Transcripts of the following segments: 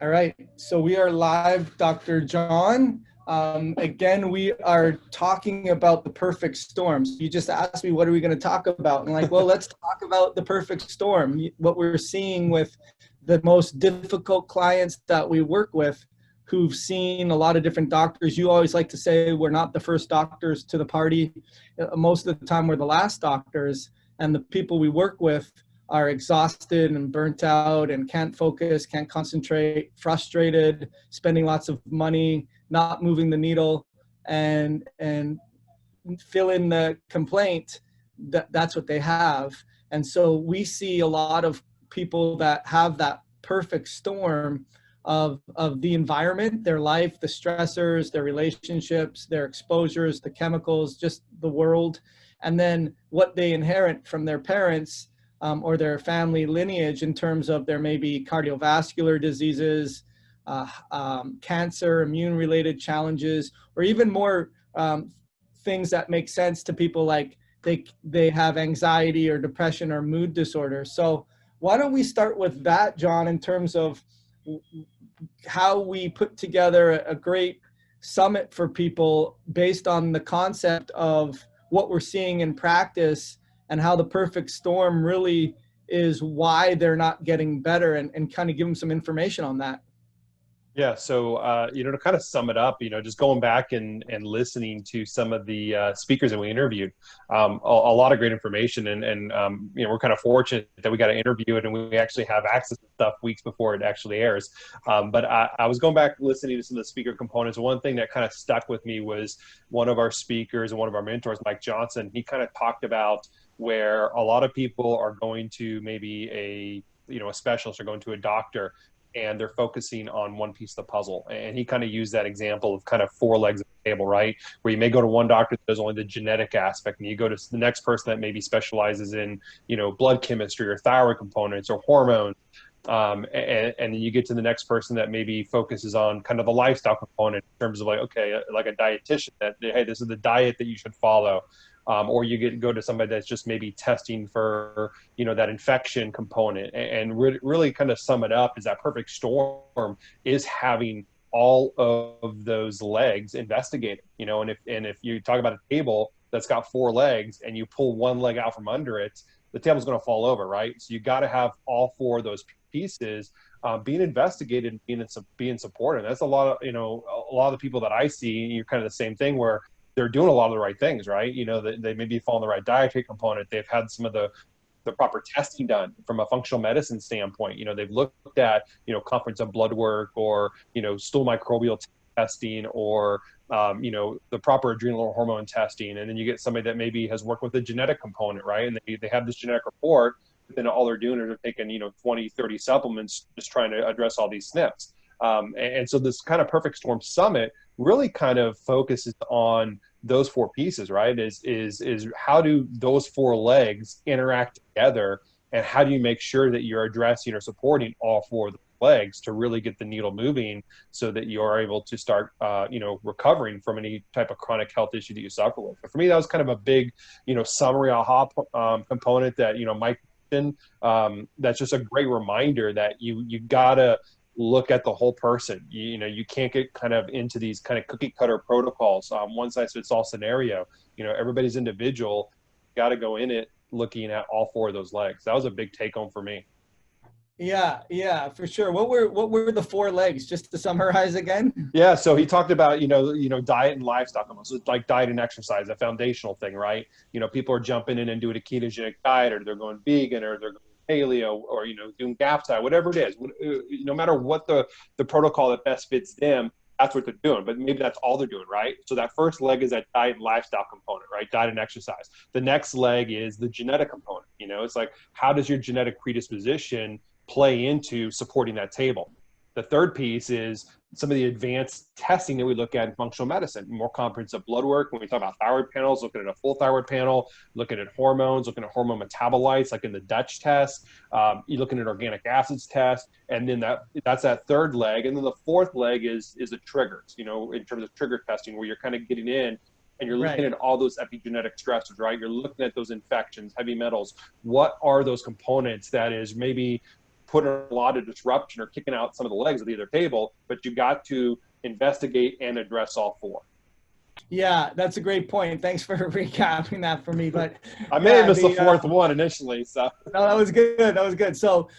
All right, so we are live, Dr. John. Again, we are talking about the perfect storm. So you just asked me, what are we going to talk about? And like, well, let's talk about the perfect storm. What we're seeing with the most difficult clients that we work with who've seen a lot of different doctors. You always like to say we're not the first doctors to the party. Most of the time, we're the last doctors. And the people we work with are exhausted and burnt out and can't focus, can't concentrate, frustrated, spending lots of money, not moving the needle, and fill in the complaint that's what they have. And so we see a lot of people that have that perfect storm of the environment, their life, the stressors, their relationships, their exposures, the chemicals, just the world, and then what they inherit from their parents or their family lineage in terms of there may be cardiovascular diseases, cancer, immune-related challenges, or even more things that make sense to people like they have anxiety or depression or mood disorders. So why don't we start with that, John, in terms of how we put together a great summit for people based on the concept of what we're seeing in practice and how the perfect storm really is why they're not getting better, and kind of give them some information on that. Yeah, so to kind of sum it up, just going back and listening to some of the speakers that we interviewed, a lot of great information, and we're kind of fortunate that we got to interview it, and we actually have access to stuff weeks before it actually airs. But I was going back listening to some of the speaker components. One thing that kind of stuck with me was one of our speakers and one of our mentors, Mike Johnson. He kind of talked about where a lot of people are going to maybe a specialist or going to a doctor, and they're focusing on one piece of the puzzle. And he kind of used that example of kind of four legs of the table, right? Where you may go to one doctor that does only the genetic aspect, and you go to the next person that maybe specializes in, blood chemistry or thyroid components or hormones. And then you get to the next person that maybe focuses on kind of the lifestyle component in terms of like, okay, like a dietitian that, hey, this is the diet that you should follow. Or you go to somebody that's just maybe testing for, that infection component, and really kind of sum it up is that perfect storm is having all of those legs investigated, and if you talk about a table that's got four legs and you pull one leg out from under it, the table's going to fall over, right? So you got to have all four of those pieces being investigated and being supported. That's a lot of, a lot of the people that I see, you're kind of the same thing where they're doing a lot of the right things, right? They may be following the right dietary component. They've had some of the proper testing done from a functional medicine standpoint. They've looked at, conference of blood work or, stool microbial testing or, the proper adrenal hormone testing. And then you get somebody that maybe has worked with the genetic component, right? And they have this genetic report, but then all they're doing is they're taking, 20, 30 supplements, just trying to address all these SNPs. And so this kind of perfect storm summit really kind of focuses on those four pieces, right? Is how do those four legs interact together, and how do you make sure that you're addressing or supporting all four of the legs to really get the needle moving so that you are able to start, recovering from any type of chronic health issue that you suffer with. But for me, that was kind of a big, summary aha component that, Mike mentioned. That's just a great reminder that you gotta look at the whole person. You can't get kind of into these kind of cookie cutter protocols, one size fits all scenario. Everybody's individual. Got to go in it looking at all four of those legs. That was a big take home for me. Yeah, for sure. What were the four legs, just to summarize again? Yeah, so he talked about diet and lifestyle, so it's like diet and exercise, a foundational thing, right? People are jumping in and doing a ketogenic diet, or they're going vegan, or they're going paleo, or doing GAPS diet, whatever it is. No matter what the protocol that best fits them, that's what they're doing. But maybe that's all they're doing, right? So that first leg is that diet and lifestyle component, right? Diet and exercise. The next leg is the genetic component. It's like, how does your genetic predisposition play into supporting that table? The third piece is some of the advanced testing that we look at in functional medicine, more comprehensive blood work. When we talk about thyroid panels, looking at a full thyroid panel, looking at hormones, looking at hormone metabolites, like in the Dutch test, you're looking at organic acids test, and then that's that third leg. And then the fourth leg is the triggers, in terms of trigger testing, where you're kind of getting in and you're looking at all those epigenetic stressors, right? You're looking at those infections, heavy metals. What are those components that is maybe put a lot of disruption or kicking out some of the legs of the other table, but you got to investigate and address all four. Yeah, that's a great point. Thanks for recapping that for me. But I may have missed the fourth one initially. So no, that was good. That was good. So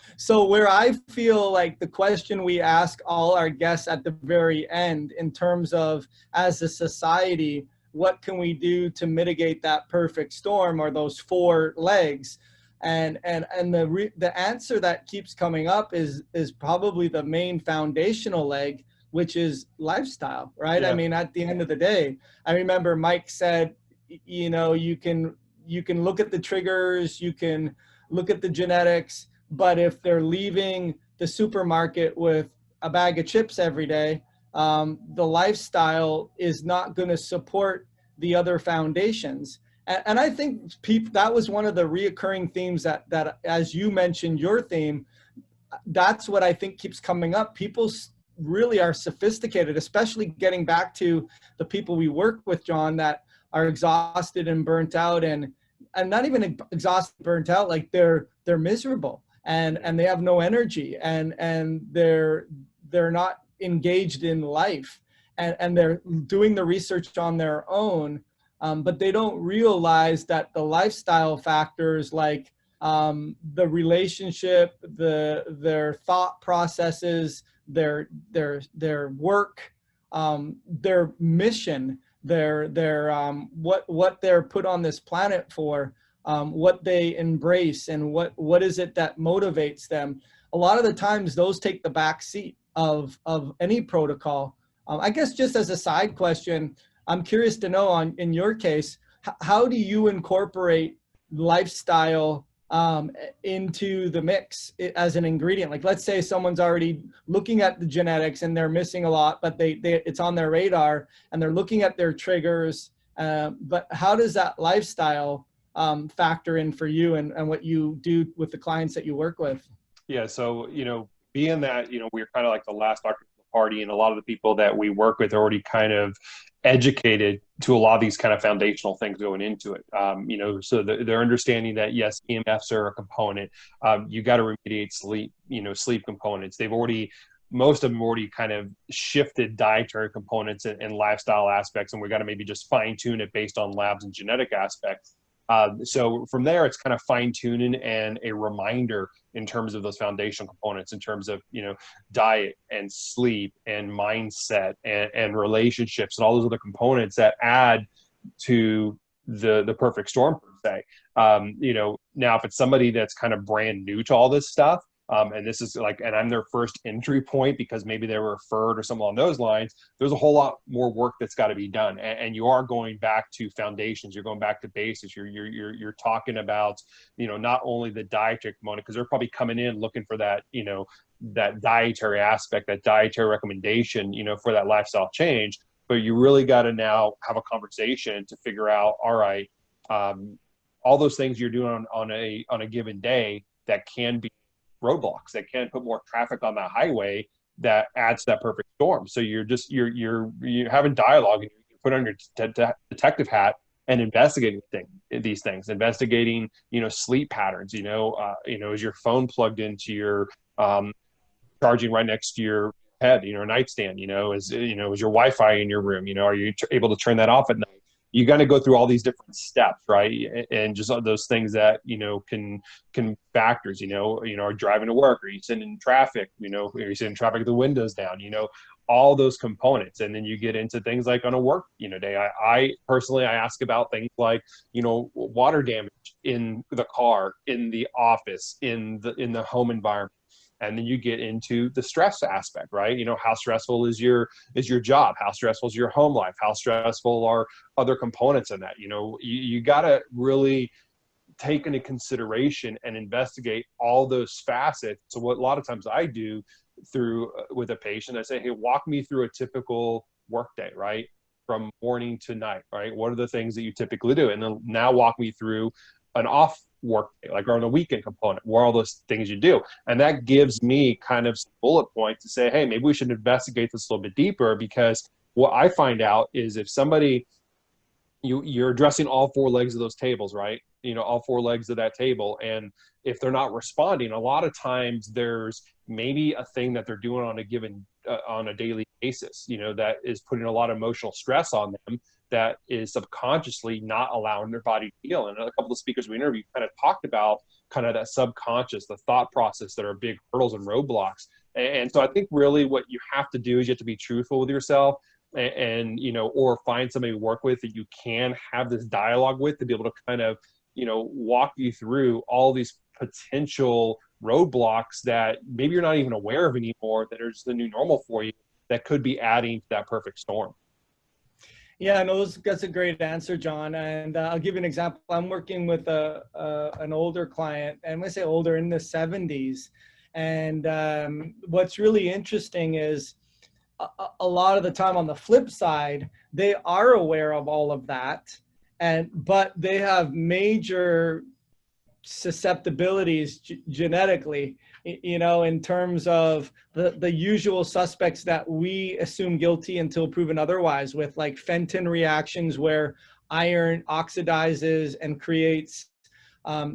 where I feel like the question we ask all our guests at the very end, in terms of, as a society, what can we do to mitigate that perfect storm, or those four legs? And the answer that keeps coming up is probably the main foundational leg, which is lifestyle, right? Yeah. I mean, at the end of the day, I remember Mike said, you know, you can look at the triggers, you can look at the genetics, but if they're leaving the supermarket with a bag of chips every day, the lifestyle is not going to support the other foundations. And I think that was one of the reoccurring themes that, as you mentioned, your theme, that's what I think keeps coming up. People really are sophisticated, especially getting back to the people we work with, John, that are exhausted and burnt out, and not even exhausted, burnt out, like they're miserable, and they have no energy, and they're not engaged in life, and they're doing the research on their own, but they don't realize that the lifestyle factors, like the relationship, their thought processes, their work, their mission, what they're put on this planet for, what they embrace, and what is it that motivates them. A lot of the times those take the back seat of any protocol. I guess, just as a side question, I'm curious to know, in your case, how do you incorporate lifestyle into the mix as an ingredient? Like, let's say someone's already looking at the genetics and they're missing a lot, but it's on their radar, and they're looking at their triggers. But how does that lifestyle factor in for you, and what you do with the clients that you work with? Yeah. So, being that, we're kind of like the last doctor of the party, and a lot of the people that we work with are already kind of educated to a lot of these kind of foundational things going into it. So they're understanding that, yes, EMFs are a component. You got to remediate sleep, sleep components. Most of them already kind of shifted dietary components and lifestyle aspects, and we got to maybe just fine tune it based on labs and genetic aspects. So from there, it's kind of fine tuning and a reminder in terms of those foundational components, in terms of, diet and sleep and mindset and relationships and all those other components that add to the perfect storm, per se. Now if it's somebody that's kind of brand new to all this stuff, and this is and I'm their first entry point because maybe they were referred or something along those lines, there's a whole lot more work that's got to be done. And you are going back to foundations. You're going back to basics. You're talking about, not only the dietary component, because they're probably coming in looking for that, that dietary aspect, that dietary recommendation, for that lifestyle change. But you really got to now have a conversation to figure out, all right, all those things you're doing on a given day that can be roadblocks, that can put more traffic on that highway, that adds to that perfect storm. So you're having dialogue, and you put on your detective hat and investigating these things, investigating, sleep patterns, is your phone plugged into your charging right next to your head, nightstand, is your Wi-Fi in your room, are you able to turn that off at night? You got to go through all these different steps, right? And just those things that, can factors, are driving to work, are you sitting in traffic, are you sitting in traffic with the windows down, all those components. And then you get into things like on a work, day. I personally, I ask about things like, water damage in the car, in the office, in the home environment. And then you get into the stress aspect, right? How stressful is your job? How stressful is your home life? How stressful are other components in that? You got to really take into consideration and investigate all those facets. So what a lot of times I do with a patient, I say, hey, walk me through a typical workday, right? From morning to night, right? What are the things that you typically do? And then now walk me through an off work day, like on a weekend component, what are all those things you do? And that gives me kind of some bullet points to say, hey, maybe we should investigate this a little bit deeper, because what I find out is if somebody, you're addressing all four legs of those tables, right? all four legs of that table. And if they're not responding, a lot of times there's maybe a thing that they're doing on a daily basis, that is putting a lot of emotional stress on them, that is subconsciously not allowing their body to heal. And a couple of speakers we interviewed kind of talked about kind of that subconscious, the thought process that are big hurdles and roadblocks. And so I think really what you have to do is you have to be truthful with yourself, and or find somebody to work with that you can have this dialogue with, to be able to kind of walk you through all these potential roadblocks that maybe you're not even aware of anymore, that are just the new normal for you, that could be adding to that perfect storm. Yeah, no, that's a great answer, John. And I'll give you an example. I'm working with an older client, and when I say older, in the 70s. And what's really interesting is a lot of the time, on the flip side, they are aware of all of that, but they have major susceptibilities genetically, in terms of the usual suspects that we assume guilty until proven otherwise, with like Fenton reactions, where iron oxidizes and creates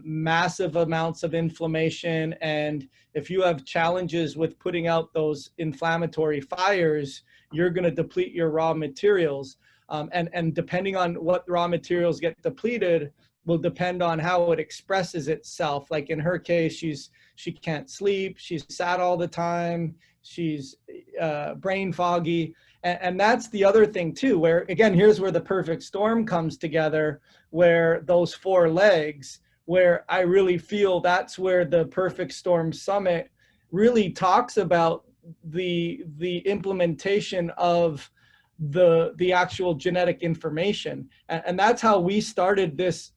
massive amounts of inflammation. And if you have challenges with putting out those inflammatory fires, you're going to deplete your raw materials. And depending on what raw materials get depleted will depend on how it expresses itself. Like in her case, she can't sleep, she's sad all the time, she's brain foggy. And that's the other thing too, where again, here's where the perfect storm comes together, where those four legs, where I really feel that's where the Perfect Storm Summit really talks about the implementation of the actual genetic information. And that's how we started this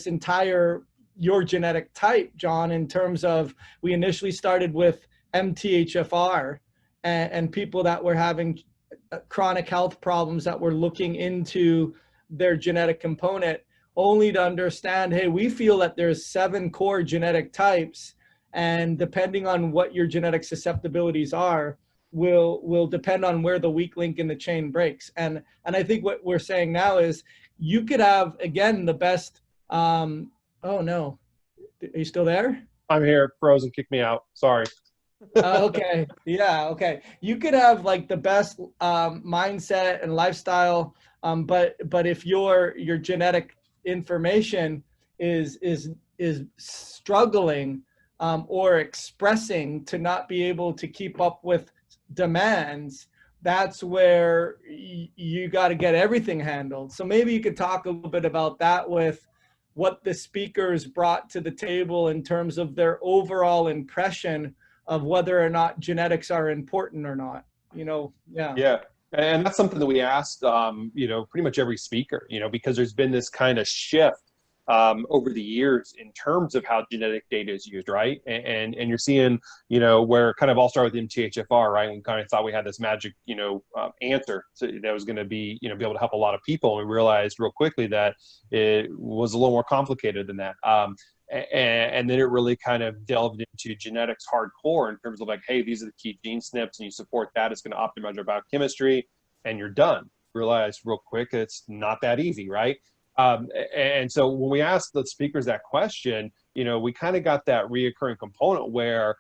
entire Your Genetic Type, John, in terms of, we initially started with MTHFR and people that were having chronic health problems that were looking into their genetic component, only to understand, hey, we feel that there's 7 core genetic types, and depending on what your genetic susceptibilities are, will depend on where the weak link in the chain breaks. And I think what we're saying now is, you could have, again, the best, oh no, are you still there? I'm here, frozen, kick me out, sorry. Okay, yeah, okay. You could have like the best mindset and lifestyle, but if your genetic information is struggling or expressing to not be able to keep up with demands, that's where you got to get everything handled. So maybe you could talk a little bit about that, with what the speakers brought to the table in terms of their overall impression of whether or not genetics are important or not. Yeah. And that's something that we asked, pretty much every speaker, because there's been this kind of shift over the years in terms of how genetic data is used, right? And you're seeing, where kind of all started with MTHFR, right? We kind of thought we had this magic, answer that was going to be, be able to help a lot of people. And we realized real quickly that it was a little more complicated than that. And then it really kind of delved into genetics hardcore, in terms of like, hey, these are the key gene SNPs, and you support that, it's going to optimize your biochemistry, and you're done. Realize real quick, it's not that easy, right? And so when we asked the speakers that question, we kind of got that reoccurring component where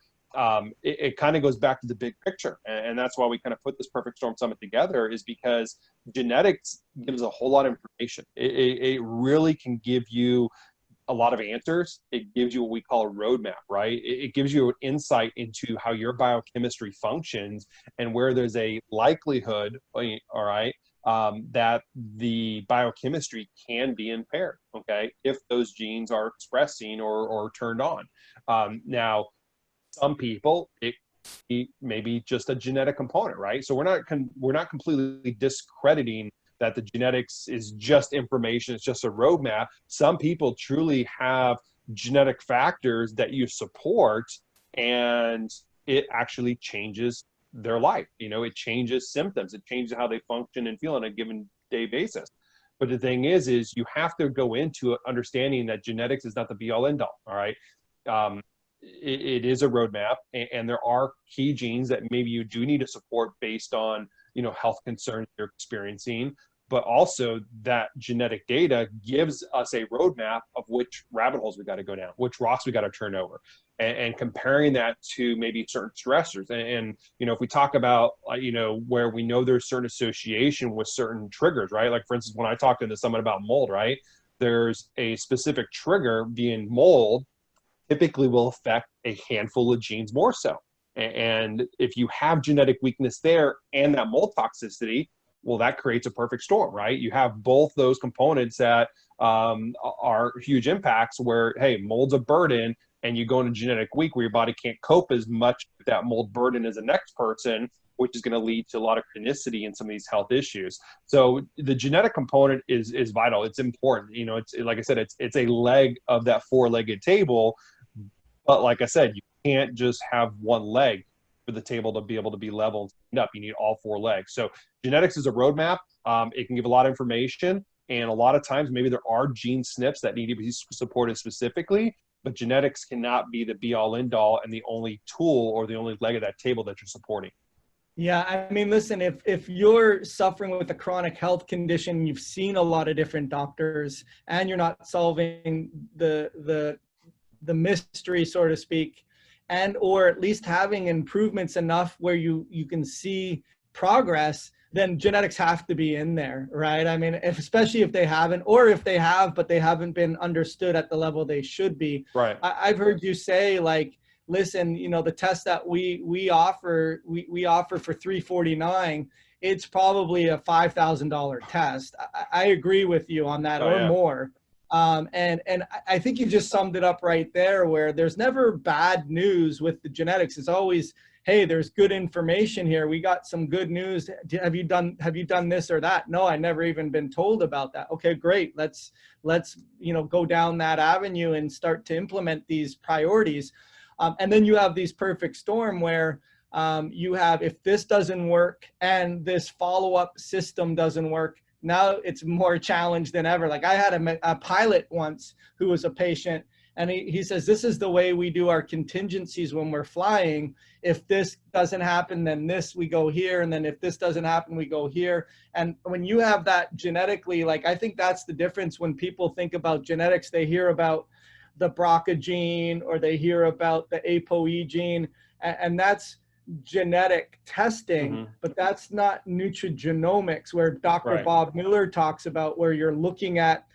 it kind of goes back to the big picture. And that's why we kind of put this Perfect Storm Summit together, is because genetics gives a whole lot of information. It really can give you a lot of answers. It gives you what we call a roadmap, right? It gives you an insight into how your biochemistry functions, and where there's a likelihood, all right, that the biochemistry can be impaired, okay, if those genes are expressing or turned on. Now, some people, it may be just a genetic component, right? So we're not completely discrediting that the genetics is just information, it's just a roadmap. Some people truly have genetic factors that you support, and it actually changes their life. It changes symptoms, it changes how they function and feel on a given day basis. But the thing is you have to go into understanding that genetics is not the be all end all, all right? It is a roadmap, and there are key genes that maybe you do need to support based on, health concerns you're experiencing. but also that genetic data gives us a roadmap of which rabbit holes we got to go down, which rocks we got to turn over, and comparing that to maybe certain stressors. And if we talk about, where we know there's certain association with certain triggers, right? Like, for instance, when I talked to someone about mold, right? There's a specific trigger, being mold, typically will affect a handful of genes more so. And if you have genetic weakness there and that mold toxicity, well, that creates a perfect storm, right? You have both those components that are huge impacts where, hey, mold's a burden, and you go into genetic weak where your body can't cope as much with that mold burden as the next person, which is going to lead to a lot of chronicity in some of these health issues. So the genetic component is vital. It's important. It's, like I said, it's a leg of that four-legged table. But like I said, you can't just have one leg for the table to be able to be level and stand up. You need all four legs. So genetics is a roadmap. It can give a lot of information, and a lot of times maybe there are gene SNPs that need to be supported specifically, but genetics cannot be the be-all, end-all and the only tool or the only leg of that table that you're supporting. Yeah, I mean, listen, if you're suffering with a chronic health condition, you've seen a lot of different doctors, and you're not solving the mystery, so to speak, and or at least having improvements enough where you can see progress, then genetics have to be in there, right? I mean, especially if they haven't, or if they have, but they haven't been understood at the level they should be. Right. I've heard you say, like, listen, the test that we offer for $349, it's probably a $5,000 test. I agree with you on that, or more. And I think you just summed it up right there, where there's never bad news with the genetics. It's always, hey, there's good information here. We got some good news. Have you done this or that? No, I never even been told about that. Okay, great. Let's go down that avenue and start to implement these priorities. And then you have these perfect storm where you have, if this doesn't work and this follow-up system doesn't work, now it's more challenged than ever. Like, I had a pilot once who was a patient, and he says, this is the way we do our contingencies when we're flying. If this doesn't happen, then this, we go here. And then if this doesn't happen, we go here. And when you have that genetically, like, I think that's the difference. When people think about genetics, they hear about the BRCA gene, or they hear about the ApoE gene, and that's genetic testing, but that's not nutrigenomics, where Dr. Bob Miller talks about, where you're looking at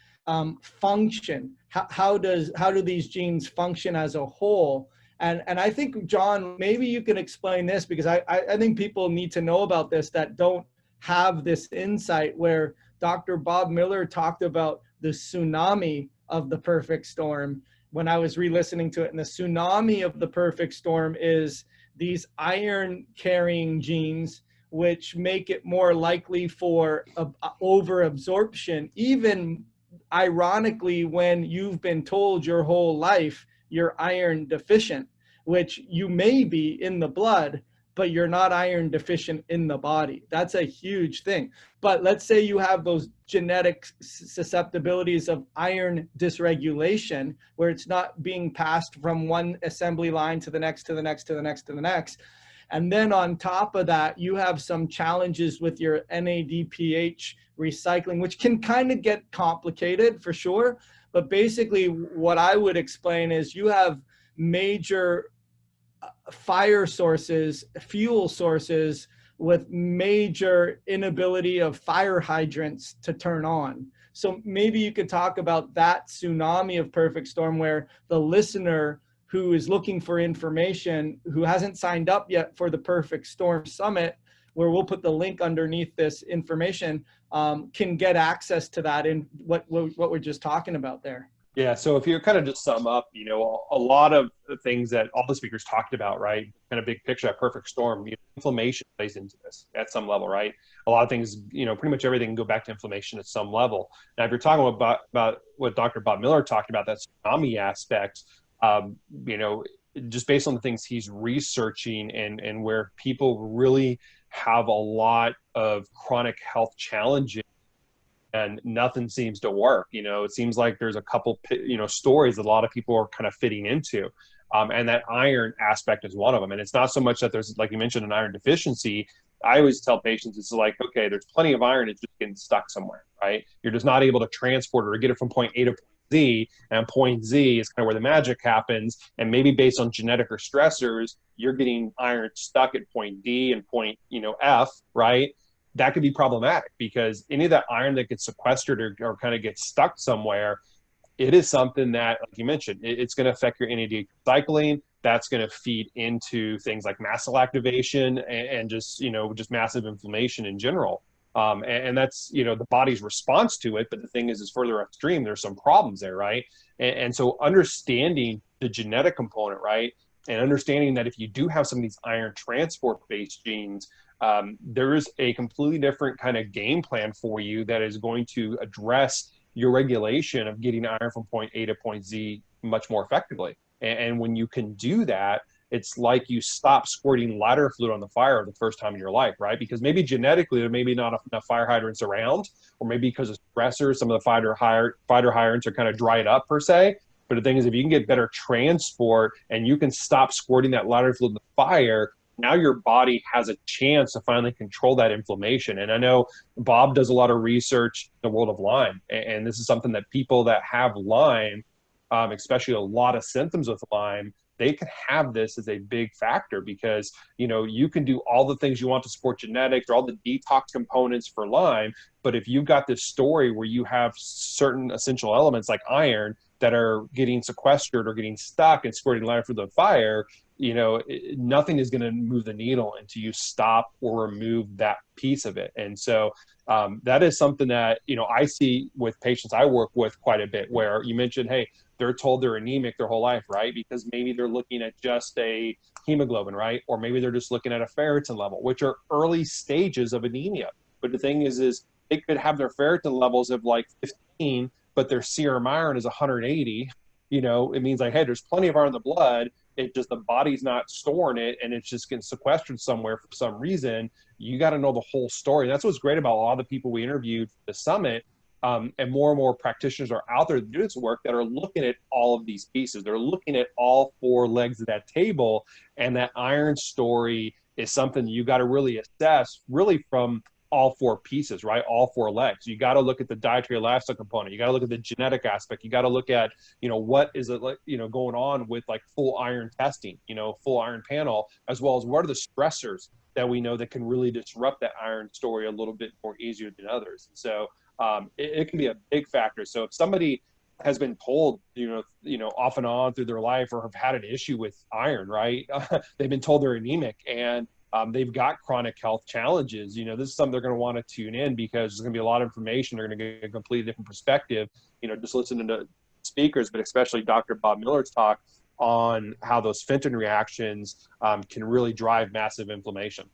function. How do these genes function as a whole? And I think, John, maybe you can explain this, because I think people need to know about this that don't have this insight, where Dr. Bob Miller talked about the tsunami of the perfect storm when I was re-listening to it. And the tsunami of the perfect storm is these iron carrying genes, which make it more likely for overabsorption, even ironically, when you've been told your whole life you're iron deficient, which you may be in the blood, but you're not iron deficient in the body. That's a huge thing. But let's say you have those genetic susceptibilities of iron dysregulation, where it's not being passed from one assembly line to the next, to the next, to the next, to the next. And then on top of that, you have some challenges with your NADPH recycling, which can kind of get complicated for sure. But basically what I would explain is you have major fire sources, fuel sources, with major inability of fire hydrants to turn on. So maybe you could talk about that tsunami of perfect storm, where the listener who is looking for information, who hasn't signed up yet for the Perfect Storm Summit, where we'll put the link underneath this information, can get access to that in what we're just talking about there. Yeah, so if you kind of just sum up, a lot of the things that all the speakers talked about, right? Kind of big picture, that perfect storm, inflammation plays into this at some level, right? A lot of things, pretty much everything can go back to inflammation at some level. Now, if you're talking about what Dr. Bob Miller talked about, that tsunami aspect, just based on the things he's researching and where people really have a lot of chronic health challenges, and nothing seems to work. It seems like there's a couple, stories that a lot of people are kind of fitting into. And that iron aspect is one of them. And it's not so much that there's, like you mentioned, an iron deficiency. I always tell patients, it's like, okay, there's plenty of iron, it's just getting stuck somewhere, right? You're just not able to transport it or get it from point A to point Z, and point Z is kind of where the magic happens. And maybe based on genetic or stressors, you're getting iron stuck at point D and point, F, right? That could be problematic because any of that iron that gets sequestered or kind of gets stuck somewhere, it is something that, like you mentioned, it's going to affect your NAD cycling. That's going to feed into things like mast cell activation and just massive inflammation in general. And that's, the body's response to it. But the thing is further upstream, there's some problems there, right? And so understanding the genetic component, right? And understanding that if you do have some of these iron transport-based genes, there is a completely different kind of game plan for you that is going to address your regulation of getting iron from point A to point Z much more effectively. And when you can do that, it's like you stop squirting lighter fluid on the fire the first time in your life, right? Because maybe genetically there may be not enough fire hydrants around, or maybe because of stressors, some of the fighter hydrants are kind of dried up per se. But the thing is, if you can get better transport and you can stop squirting that lighter fluid in the fire, now your body has a chance to finally control that inflammation. And I know Bob does a lot of research in the world of Lyme, and this is something that people that have Lyme, especially a lot of symptoms with Lyme, they can have this as a big factor because, you can do all the things you want to support genetics or all the detox components for Lyme. But if you've got this story where you have certain essential elements like iron that are getting sequestered or getting stuck and squirting lighter through the fire, nothing is going to move the needle until you stop or remove that piece of it. And so that is something that, I see with patients I work with quite a bit, where you mentioned, hey, they're told they're anemic their whole life, right? Because maybe they're looking at just a hemoglobin, right? Or maybe they're just looking at a ferritin level, which are early stages of anemia. But the thing is they could have their ferritin levels of like 15, but their serum iron is 180. It means like, hey, there's plenty of iron in the blood. It just, the body's not storing it and it's just getting sequestered somewhere for some reason. You got to know the whole story. That's what's great about a lot of the people we interviewed for the summit. And more practitioners are out there to do this work that are looking at all of these pieces. They're looking at all four legs of that table. And that iron story is something you got to really assess really from all four pieces, right? All four legs. You got to look at the dietary lifestyle component. You got to look at the genetic aspect. You got to look at, what is it like, going on with like full iron testing, full iron panel, as well as what are the stressors that we know that can really disrupt that iron story a little bit more easier than others. And so it can be a big factor. So if somebody has been told, off and on through their life or have had an issue with iron, right? They've been told they're anemic and they've got chronic health challenges. This is something they're going to want to tune in because there's going to be a lot of information. They're going to get a completely different perspective, just listening to speakers, but especially Dr. Bob Miller's talk on how those Fenton reactions can really drive massive inflammation.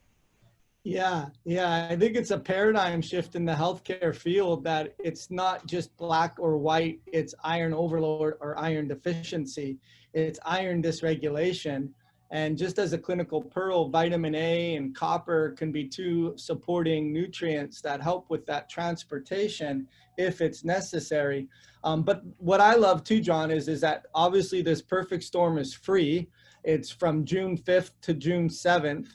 Yeah. I think it's a paradigm shift in the healthcare field that it's not just black or white, it's iron overload or iron deficiency. It's iron dysregulation. And just as a clinical pearl, vitamin A and copper can be two supporting nutrients that help with that transportation if it's necessary. But what I love too, John, is that obviously this perfect storm is free. It's from June 5th to June 7th.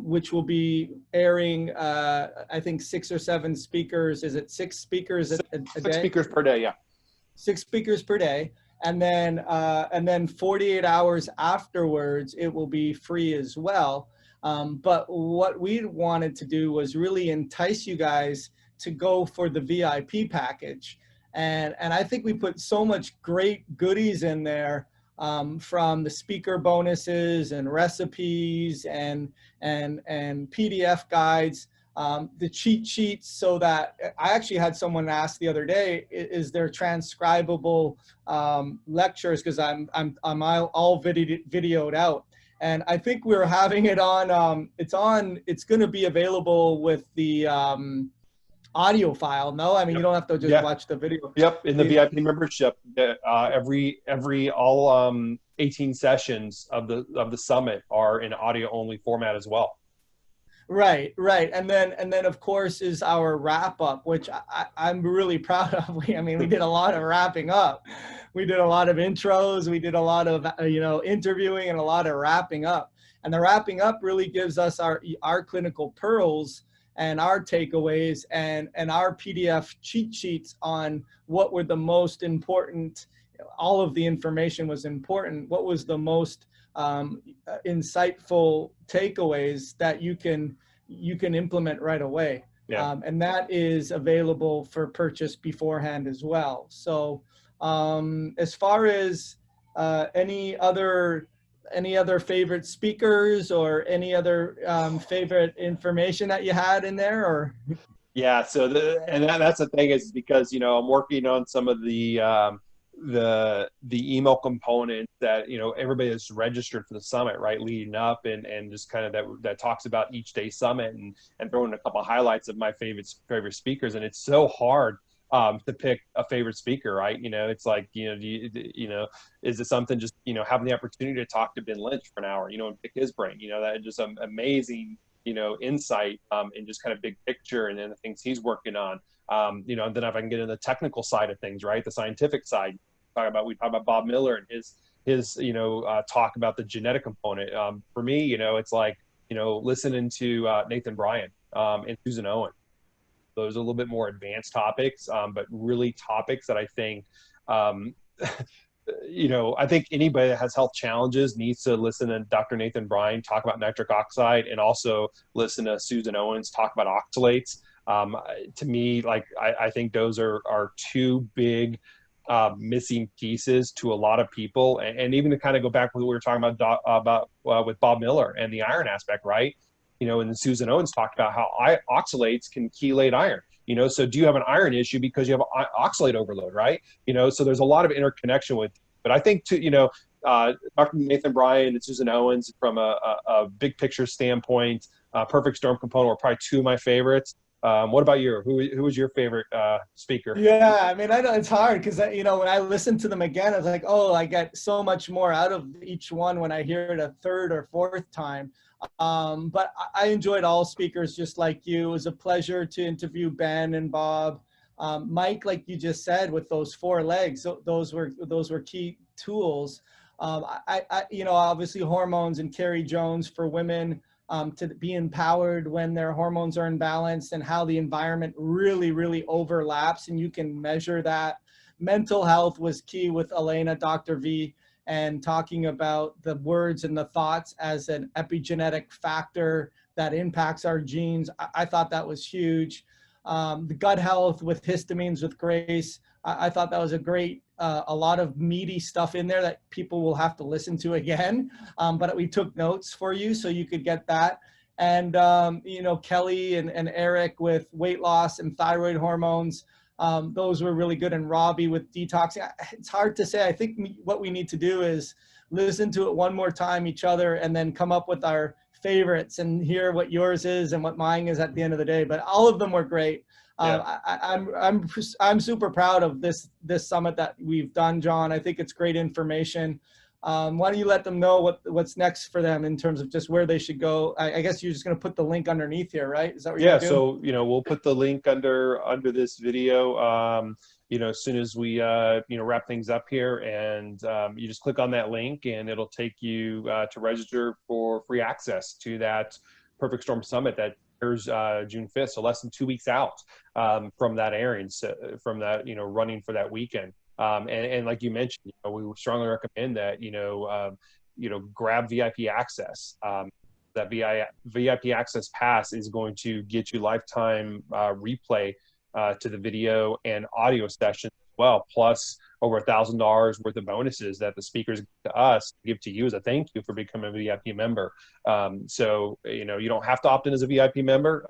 Which will be airing, I think 6 or 7 speakers. Is it 6 speakers a day? 6 speakers per day, yeah. 6 speakers per day. And then 48 hours afterwards, it will be free as well. But what we wanted to do was really entice you guys to go for the VIP package. And I think we put so much great goodies in there, from the speaker bonuses and recipes and PDF guides, the cheat sheets, so that I actually had someone ask the other day, is there transcribable lectures? Because I'm all videoed out. And I think we're having it on, it's going to be available with the audio file. No, I mean, you don't have to just watch the video. Yep, in the VIP membership, all 18 sessions of the summit are in audio only format as well. Right. And then of course is our wrap up, which I'm really proud of. We did a lot of wrapping up. we did a lot of intros, we did a lot of interviewing, and a lot of wrapping up. And the wrapping up really gives us our clinical pearls and our takeaways and our PDF cheat sheets on what were the most important. All of the information was important. What was the most insightful takeaways that you can implement right away? Yeah. And that is available for purchase beforehand as well. So as far as any other favorite speakers or any other favorite information that you had in there, or? Yeah. So that's the thing, is because, I'm working on some of the email components that, everybody that's registered for the summit, right, leading up, and just kind of that talks about each day summit, and throwing a couple of highlights of my favorite speakers. And it's so hard to pick a favorite speaker, right? It's like, is it something, just, having the opportunity to talk to Ben Lynch for an hour, and pick his brain, that just amazing, insight, and just kind of big picture, and then the things he's working on. And then if I can get into the technical side of things, right, the scientific side, we talk about Bob Miller and his talk about the genetic component. For me, it's like, listening to Nathan Bryan and Susan Owen. Those are a little bit more advanced topics, but really topics that I think, I think anybody that has health challenges needs to listen to Dr. Nathan Bryan talk about nitric oxide, and also listen to Susan Owens talk about oxalates. To me, like, I think those are two big missing pieces to a lot of people. And even to kind of go back to what we were talking about with Bob Miller and the iron aspect, right? And Susan Owens talked about how oxalates can chelate iron. So do you have an iron issue because you have oxalate overload, right? So there's a lot of interconnection with. But I think Dr. Nathan Bryan and Susan Owens, from a big picture standpoint, Perfect Storm component were probably two of my favorites. What about you? Who was your favorite speaker? Yeah, I mean, I know it's hard because, when I listened to them again, I was like, oh, I get so much more out of each one when I hear it a third or fourth time. But I enjoyed all speakers just like you. It was a pleasure to interview Ben and Bob. Mike, like you just said, with those 4 legs, those were key tools. Obviously hormones, and Carrie Jones for women, to be empowered when their hormones are imbalanced, and how the environment really, really overlaps, and you can measure that. Mental health was key with Elena, Dr. V, and talking about the words and the thoughts as an epigenetic factor that impacts our genes. I thought that was huge. The gut health with histamines with Grace, I thought that was a great, a lot of meaty stuff in there that people will have to listen to again. But we took notes for you so you could get that. And, Kelly and Eric with weight loss and thyroid hormones, those were really good. And Robbie with detoxing. It's hard to say. I think what we need to do is listen to it one more time, each other, and then come up with our favorites and hear what yours is and what mine is at the end of the day. But all of them were great. Yeah. I'm super proud of this summit that we've done, John. I think it's great information. Why don't you let them know what's next for them in terms of just where they should go? I guess you're just going to put the link underneath here, right? Is that what you're going to do? So, we'll put the link under this video, as soon as we, wrap things up here, and you just click on that link and it'll take you to register for free access to that Perfect Storm Summit that airs June 5th. So less than 2 weeks out from that airing, so from that, running for that weekend. And like you mentioned, we would strongly recommend that, grab VIP access. That VIP access pass is going to get you lifetime replay to the video and audio sessions as well, plus over $1,000 worth of bonuses that the speakers give to us give to you as a thank you for becoming a VIP member. So, you don't have to opt in as a VIP member.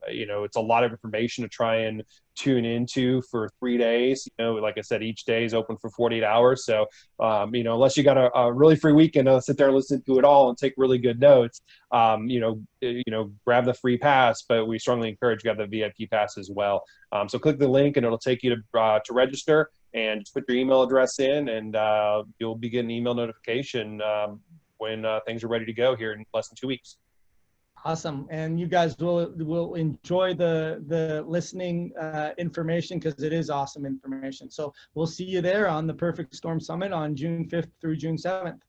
It's a lot of information to try and tune into for 3 days. Like I said, each day is open for 48 hours. So, unless you got a really free weekend to sit there and listen to it all and take really good notes, grab the free pass, but we strongly encourage you to have the VIP pass as well. So click the link and it'll take you to register, and just put your email address in, and you'll be getting an email notification when things are ready to go here in less than 2 weeks. Awesome. And you guys will enjoy the listening information, because it is awesome information. So we'll see you there on the Perfect Storm Summit on June 5th through June 7th.